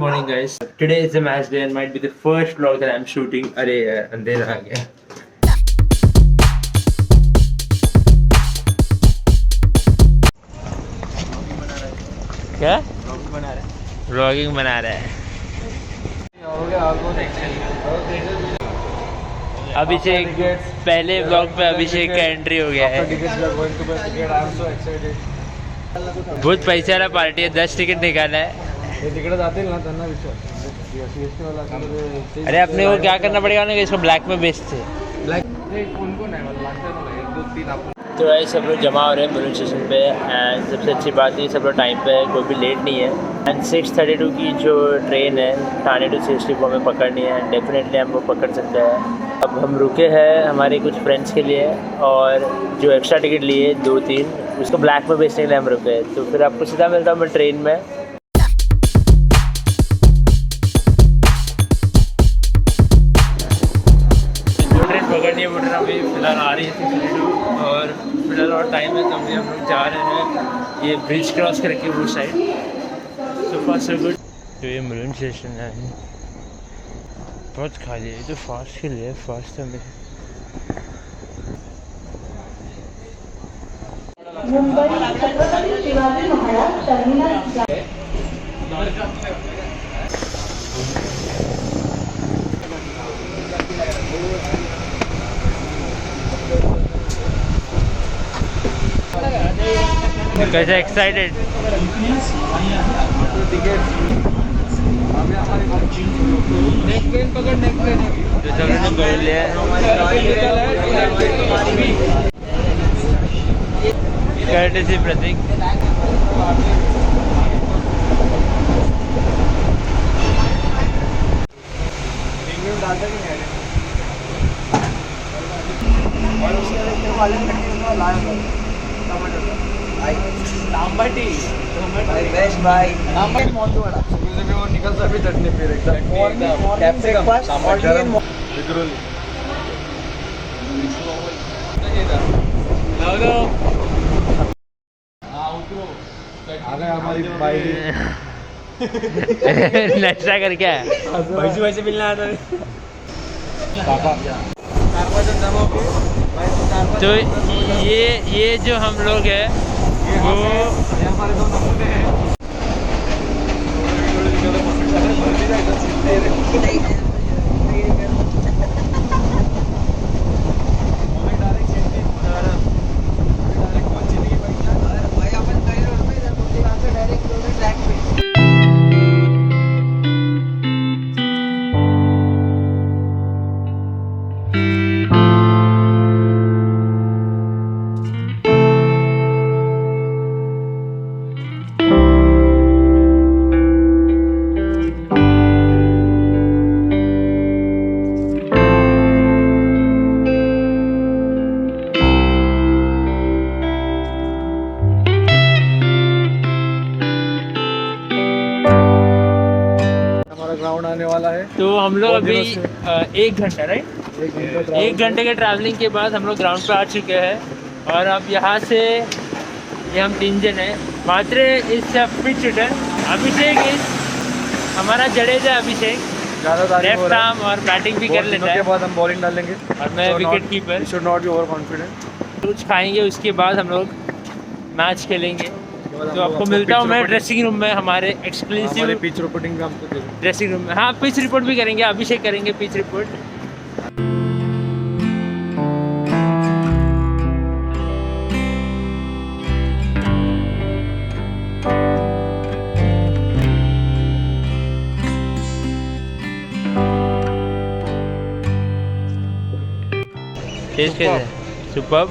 morning, guys. Today is the match day and might be the first vlog that I'm shooting. अरे यार अंधेरा आ गया. क्या? Vlogging बना रहा है. अभिषेक पहले व्लॉग पे अभिषेक का एंट्री हो गया है. बहुत पैसे वाला पार्टी है. 10 टिकट निकाला है. अरे अपने को क्या करना पड़ेगा ना कि इसको ब्लैक में बेचते. तो भाई सब लोग जमा हो रहे हैं बलून स्टेशन पे. एंड सबसे अच्छी बात है सब लोग टाइम पे है, कोई भी लेट नहीं है. एंड 6:32 की जो ट्रेन है ठाणे टू सीएसटी को हमें पकड़नी है. एंड डेफिनेटली हम वो पकड़ सकते हैं. अब हम रुके हैं हमारे कुछ फ्रेंड्स के लिए और जो एक्स्ट्रा टिकट लिए 2-3 उसको ब्लैक में बेचने के लिए हम रुके. तो फिर आपको सीधा मिलता हूँ मैं ट्रेन में. जो ट्रेन पकड़नी है वो ट्रेन अभी फिलहाल आ रही है 6:32 और फिलहाल और टाइम है तो अभी हम लोग जा रहे हैं ये ब्रिज क्रॉस करके वो side. So fast so good. तो ये बलून स्टेशन है बहुत खाली है. तो फास्ट के लिए फास्ट है. मुंबई छत्रपती शिवाजी महाराज टर्मिनस. कैसे एक्साइटेड. जो सब ने पकड़ लिया कर्टेसी प्रतीक. बेस्ट भाई वो निकलता भी चटनी फिर एकदम कैप्सिकम गरम विक्रोली. आ गए हमारी भाई. नशा करके भाई से मिलना आता है पापा. तो ये जो हम लोग हैं वो हमारे दो नमूने हैं. ग्राउंड आने वाला है. तो हम लोग अभी 1 घंटा राइट 1 घंटे के ट्रैवलिंग के बाद हम लोग ग्राउंड पे आ चुके हैं. और अब यहाँ से ये हम 3 जन हैं. मात्र इस पिच रिटर्न अभिषेक हमारा जडेजा अभिषेक ज़्यादा लेफ्ट आर्म और बैटिंग भी कर लेता है. के बाद हम बॉलिंग डालेंगे और मैं wicket keeper. Should not be over confident. कुछ खाएंगे उसके बाद हम लोग मैच खेलेंगे. तो आपको मिलता हूँ मैं ड्रेसिंग रूम में हमारे एक्सक्लूसिव पिच रिपोर्टिंग का हमको ड्रेसिंग रूम में. हाँ पिच रिपोर्ट भी करेंगे. अभिषेक करेंगे पिच रिपोर्ट. टेस्ट कैसे है? सुपर्ब.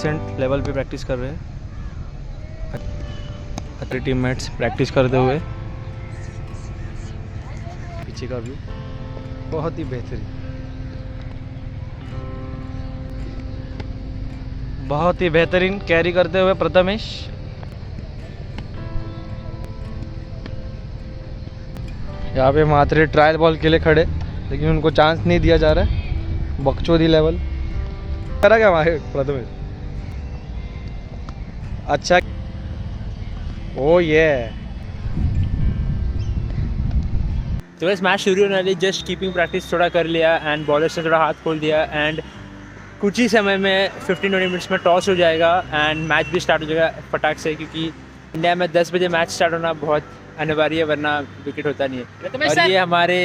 डिसेंट लेवल पे प्रैक्टिस कर रहे हैं। अच्छे टीममेट्स प्रैक्टिस करते हुए। पीछे का व्यू बहुत ही बेहतरीन, बहुत ही बेहतरीन कैरी करते हुए प्रथमेश। यहाँ पे मात्रे ट्रायल बॉल के लिए खड़े, लेकिन उनको चांस नहीं दिया जा रहा है। बकचोदी लेवल करा क्या वहाँ प्रथमेश? अच्छा, ओ ये तो बस मैच शुरू होने वाली, जस्ट कीपिंग प्रैक्टिस थोड़ा कर लिया एंड बॉलर से थोड़ा हाथ खोल दिया एंड कुछ ही समय में 15-20 मिनट्स में टॉस हो जाएगा एंड मैच भी स्टार्ट हो जाएगा फटाक से, क्योंकि इंडिया में 10 बजे मैच स्टार्ट होना बहुत अनिवार्य है, वरना विकेट होता नहीं है। और ये हमारे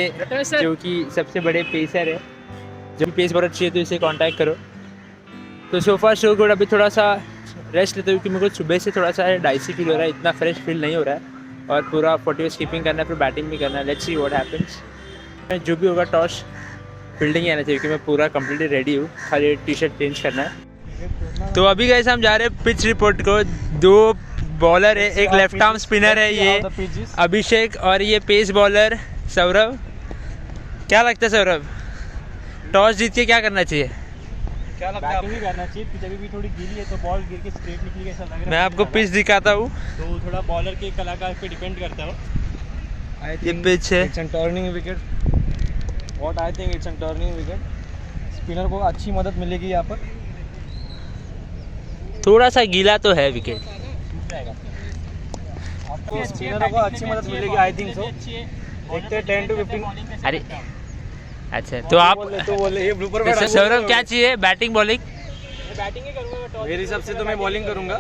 जो कि सबसे बड़े पेसर है, जो भी पेस बॉलर चाहिए तो इसे कांटेक्ट करो। तो सो फार सो गुड। अभी थोड़ा सा रेस्ट लेते हुए, क्योंकि मेरे को सुबह से थोड़ा सा डाइसी फील हो रहा है, इतना फ्रेश फील नहीं हो रहा है और पूरा 40 ओवर्स कीपिंग करना है, फिर बैटिंग भी करना है। Let's see what happens. जो भी होगा टॉस फील्डिंग ही आना चाहिए, क्योंकि मैं पूरा कंप्लीटली रेडी हूँ, खाली टी शर्ट चेंज करना है। तो अभी गए हम जा रहे हैं पिच रिपोर्ट को। 2 बॉलर है, एक लेफ्ट आर्म स्पिनर है ये अभिषेक और ये पेस बॉलर सौरभ। क्या लगता है सौरभ, टॉस जीत के क्या करना चाहिए? क्या लगता है? भी करना चाहिए। पिच अभी भी थोड़ी गीली है तो बॉल गिर के स्ट्रेट निकली ऐसा लग रहा है। मैं आपको पिच दिखाता हूँ, तो थोड़ा बॉलर के कलाकार पे डिपेंड करता है। ये पिच है, it's an turning wicket. What I think it's an turning wicket. Spinner को अच्छी मदद मिलेगी यहाँ पर। थोड़ा सा गीला तो है विकेट, आपको स्पिनर को अच्छी मदद मिलेगी आई थिंक सो। देखते हैं 10 to 15। अरे अच्छा, तो आप बोले ये ब्लूपर में सौरभ क्या चाहिए, बैटिंग बॉलिंग? बैटिंग ही करूंगा। मेरे हिसाब से तो मैं बॉलिंग करूंगा,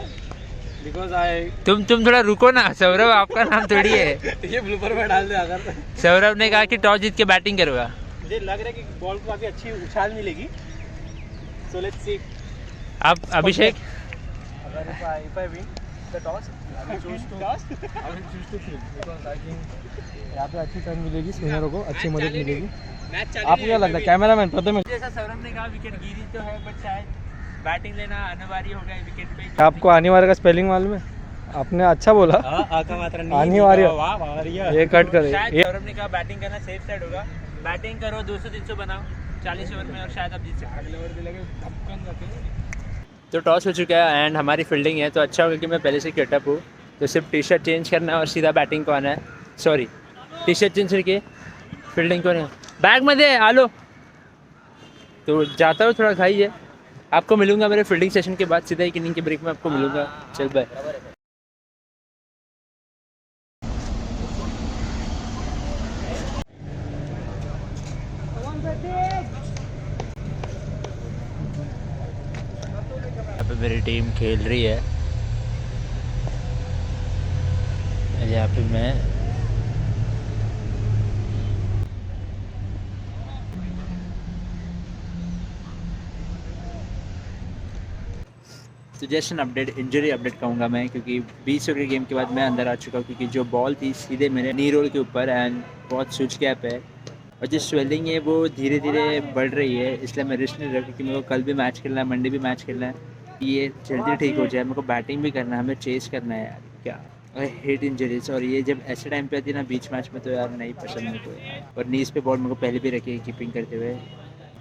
बिकॉज आई तुम थोड़ा रुको ना सौरभ, आपका नाम थोड़ी है। ये ब्लूपर में डाल दे अगर। सौरभ ने कहा कि टॉस जीत के बैटिंग करूँगा। मुझे लग रहा है कि बॉल को काफी अच्छी उछाल मिलेगी। So let's see. अब अभिषेक, अगर if I win the toss, I will choose to field because I think यहाँ पे अच्छी टर्न मिलेगी, स्पिनरों को अच्छी मदद मिलेगी। आपको क्या लगता है कैमरामैन प्रथमेश? जैसा सौरभ ने कहा विकेट गिरी तो है, बट शायद बैटिंग लेना अनिवार्य हो गया विकेट पे। आपको अनिवार्य का स्पेलिंग मालूम है? आपने अच्छा बोला, अनिवार्य। ये कट करे। शायद सौरभ ने कहा बैटिंग करना सेफ साइड होगा, बैटिंग करो 200-300 बनाओ 40 ओवर में और शायद आप जीत सकते। तो टॉस हो चुका है एंड हमारी फील्डिंग है, तो अच्छा होगा कि मैं पहले से गेटअप हूँ, तो सिर्फ टी शर्ट चेंज करना है और सीधा बैटिंग को आना है। सॉरी, टी शर्ट चेंज करके फील्डिंग को नहीं। बैग में दे आलो। तो जाता हूँ, थोड़ा खाई है, आपको मिलूंगा मेरे फील्डिंग सेशन के बाद, सीधा एक इनिंग के ब्रेक में आपको मिलूंगा। चल बाय। यहाँ पे मेरी टीम खेल रही है, यहाँ पे मैं तो just an update, injury update कहूँगा मैं, क्योंकि 20 ओवर के गेम के बाद मैं अंदर आ चुका हूँ, क्योंकि जो बॉल थी सीधे मेरे नी रोल के ऊपर एंड बहुत स्विच गैप है और जो स्वेलिंग है वो धीरे धीरे बढ़ रही है, इसलिए मैं रिस्क नहीं रहा, क्योंकि मेरे को कल भी मैच खेलना है, मंडे भी मैच खेलना है, ये जल्दी ठीक हो जाए। मेरे को बैटिंग भी करना है, हमें चेस करना है यार, क्या आई हेट इंजरीज। और ये जब ऐसे टाइम पे आती है ना बीच मैच में, तो यार नहीं पसंद मेरे को। और नीज पे बॉल मेरे को पहले भी रखी है कीपिंग करते हुए।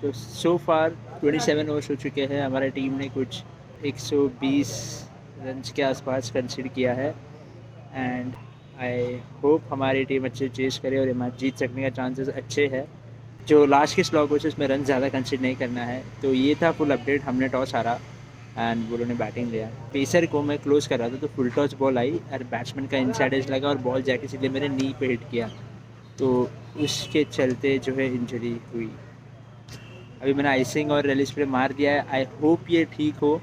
तो सो फार 27 ओवर्स हो चुके हैं, हमारी टीम ने कुछ 120 रन के आसपास कंसीड किया है एंड आई होप हमारी टीम अच्छे चेस करे और ये मैच जीत सकने का चांसेस अच्छे हैं। जो लास्ट के स्लॉग हो उसमें रन ज़्यादा कंसीड नहीं करना है। तो ये था फुल अपडेट, हमने टॉस हारा एंड वो लोगों ने बैटिंग लिया। पेसर को मैं क्लोज कर रहा था तो फुल टॉस बॉल आई और बैट्समैन का इनसाइड एज लगा और बॉल जाके सीधे मेरे नी पे हिट किया, तो उसके चलते जो है इंजरी हुई। अभी मैंने आइसिंग और रिलीज स्प्रे मार दिया है, आई होप ये ठीक हो,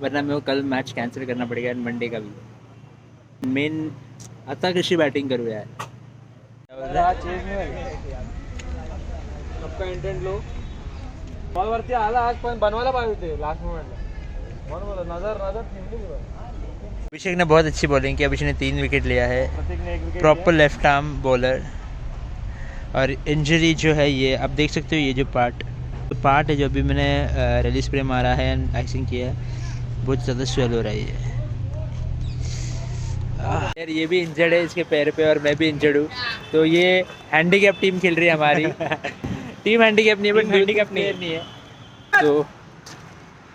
वरना मेरे को कल मैच कैंसिल करना पड़ेगा एंड मंडे का भी। मेन आता कृषि बैटिंग करूँ यार। सबका इंटेंट लो बॉल वरती आला आज पण बनवायला पाहिजे होते लास्ट मोमेंटला, म्हणून बोला नजर ठेवली। अभिषेक ने बहुत अच्छी बॉलिंग की, अभिषेक ने 3 विकेट लिया है, प्रॉपर लेफ्ट आर्म बॉलर। और इंजरी जो है ये आप देख सकते हो, ये जो पार्ट है जो अभी मैंने रिलीज स्प्रे मारा है एंड आइसिंग किया है, बहुत ज़्यादा स्वेल हो रही है यार। ये भी इंजर्ड है इसके पैर पे और मैं भी इंजर्ड हूँ, तो ये हैंडीकैप टीम खेल रही है हमारी। टीम हैंडीकैप नहीं है, बट हैंडीकैप नहीं है। तो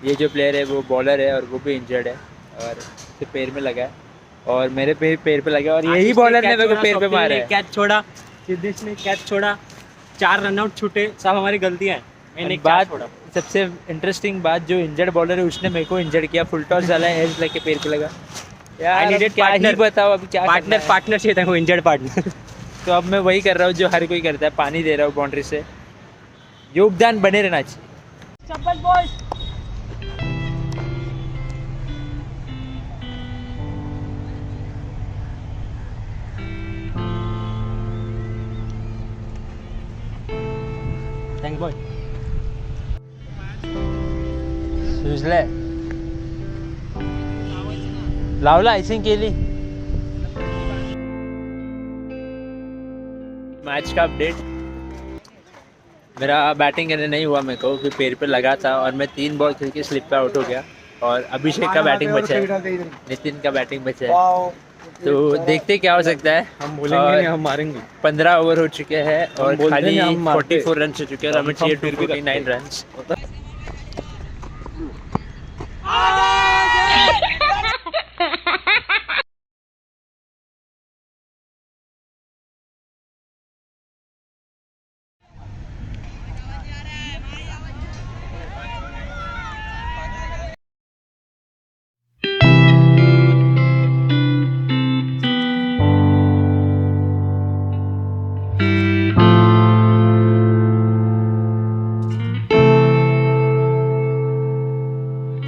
ये जो प्लेयर है वो बॉलर है और वो भी इंजर्ड है और उसके पैर में लगा है और मेरे पैर पे लगा और यही बॉलर ने मेरे को पैर पे मारा है। कैच छोड़ा, सिद्धेश ने कैच छोड़ा, 4 रनआउट छूटे, सब हमारी गलतियां हैं। मैंने बात सबसे इंटरेस्टिंग बात, जो इंजर्ड बॉलर है उसने मेरे को इंजर्ड किया, फुल टॉस डाला है, एज लेके पैर पे लगा यार। क्या ही बताओ अभी क्या पार्टनर चाहिए था, इंजर्ड पार्टनर। तो अब मैं वही कर रहा हूँ जो हर कोई करता है, पानी दे रहा हूँ बाउंड्री से। योगदान बने रहना चाहिए। Thank boy. सुजले लावला आइसिंग केली। मैच का अपडेट, मेरा बैटिंग करने नहीं हुआ मेरे को, क्योंकि पैर पे लगा था और मैं 3 बॉल खेल के स्लिप पे आउट हो गया और अभिषेक का बैटिंग बचा है, नितिन का बैटिंग बचा है। तो देखते क्या हो सकता है। हम बोलेंगे नहीं, हम मारेंगे। 15 ओवर हो चुके हैं और बोलते खाली हैं हम मारते। 44 रन हो चुके हैं और हमें चाहिए 249 रन।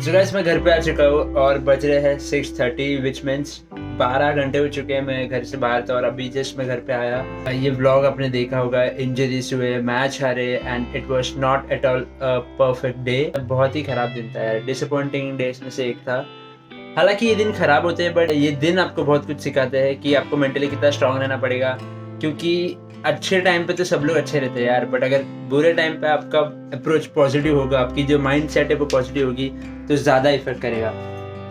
So guys, मैं घर पे आ चुका हूँ और बज रहे हैं 6:30 विच मीन्स 12 घंटे हो चुके हैं मैं घर से बाहर था और अभी जस्ट मैं घर पे आया। ये व्लॉग आपने देखा होगा, इंजरीज हुए, मैच हारे and it was not at all perfect day. बहुत ही खराब दिन था यार, डिसअपॉइंटिंग डेज में से एक था। हालांकि ये दिन खराब होते हैं बट ये दिन आपको बहुत कुछ सिखाते हैं कि आपको मेंटली कितना स्ट्रांग रहना पड़ेगा, क्योंकि अच्छे टाइम पे तो सब लोग अच्छे रहते हैं यार, बट अगर बुरे टाइम पे आपका अप्रोच पॉजिटिव होगा, आपकी जो माइंड सेट है वो पॉजिटिव होगी तो ज़्यादा इफेक्ट करेगा।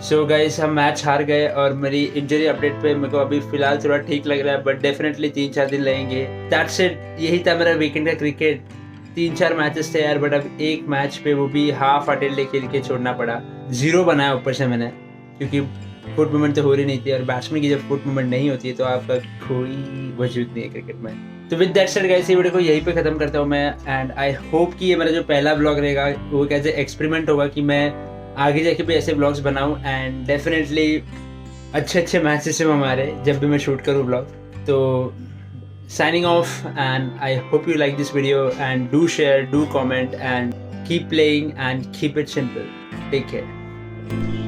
सो गाइस, हम मैच हार गए और मेरी इंजरी अपडेट पे मेरे को अभी फिलहाल थोड़ा ठीक लग रहा है, बट डेफिनेटली 3-4 दिन लगेंगे। दैट्स इट, यही था मेरा वीकेंड का क्रिकेट। 3-4 मैचेस थे यार, बट अब एक मैच पे वो भी हाफ हार्टेडली खेल के छोड़ना पड़ा। 0 बनाया ऊपर से मैंने, क्योंकि फुट मूवमेंट तो हो रही नहीं थी और बैट्समैन की जब फुट मूवमेंट नहीं होती है तो आपका कोई वजूद नहीं है क्रिकेट में। तो विद दैट सेड गाइस, ये वीडियो को यहीं पे खत्म करता हूँ मैं एंड आई होप कि ये मेरा जो पहला व्लॉग रहेगा वो कैसे एक्सपेरिमेंट होगा कि मैं आगे जाके भी ऐसे व्लॉग्स बनाऊँ एंड डेफिनेटली अच्छे मैचेस हैं हमारे जब भी मैं शूट करूँ व्लॉग। तो signing off and I hope you like this video and do share, do comment and keep playing and keep it simple. Take care.